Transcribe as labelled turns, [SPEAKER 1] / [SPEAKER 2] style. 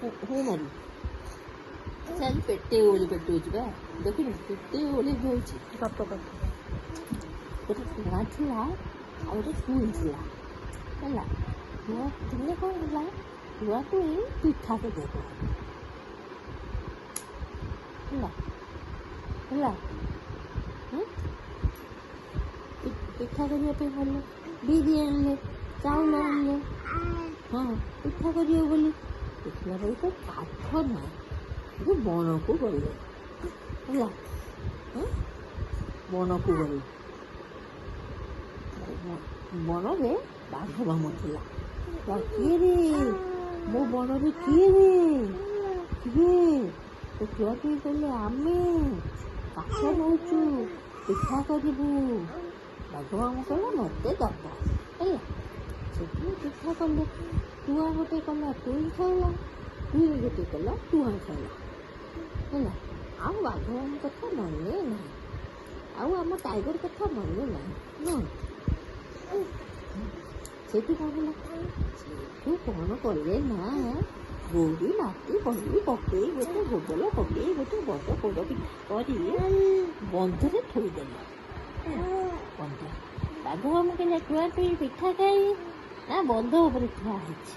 [SPEAKER 1] ହଉନାରି ସେ ଆଜି ପେଟେ ଓଳି ପେଟଉଛି ବା ଦେଖୁନି ପେଟେ ଓଳି ହେଉଛି ଗୋଟେ ଛୁଆ ଥିଲା ଆଉ ଗୋଟେ ଛୁଇଁ ଥିଲା ହେଲା ଛୁଆ ଥିଲେ କ'ଣ ହେଲା ଛୁଆକୁ ହିଁ ପିଠା ଦେବ ହେଲା ହେଲା ପିଠା କରିବା ପାଇଁ ଗଲେ ବିରି ଆଣିଲେ ଚାଉଳ ଆଣିଲେ ହଁ ପିଠା କରିବ ବୋଲି ଦେଖିଲା ବେଳକୁ କାଠ ନାହିଁ ବଣକୁ ଗଲେ ହେଲା ବଣକୁ ଗଲେ ବଣରେ ବାଘ ମାମୁଁ ଥିଲା କିଏ ରେ ମୋ ବଣରେ କିଏ ରେ କିଏ ତ ଛୁଆଟି କହିଲେ ଆମେ କାଠ ନେଉଛୁ ପିଠା କରିବୁ ବାଘ ମାମୁଁ କହିଲା ମୋତେ ଦବ ହେଲା ସେଠି ପିଠା କଲେ ଟୁଆ ଗୋଟେ କଲା ଟୁଇ ଖାଇଲା ଟୁଇ ଗୋଟେ କଲା ଟୁଆ ଖାଇଲା ହେଲା ଆଉ ବାଘ ମାମୁଁ କଥା ମନେ ନାହିଁ ଆଉ ଆମ ଟାଇଗର କଥା ମନେ ନାହିଁ ସେଠି କ'ଣ ହେଲା ସେଠୁ କ'ଣ କଲେ ନା ଗୋଡ଼ି ମାଟି ବହି ପକେଇ ଗୋଟେ ଗୋବର ପକେଇ ଗୋଟେ ବଡ଼ ପୋଡ଼ ପିଠା କରି ବନ୍ଧରେ ଥୋଇଦେଲେ ବନ୍ଧ ବାଘ ମାମୁଁ କହିଲେ ଟୁଆ ଟୁଇ ପିଠା ଖାଇ ନା ବନ୍ଧ ଉପରେ ଥୁଆ ହେଇଛି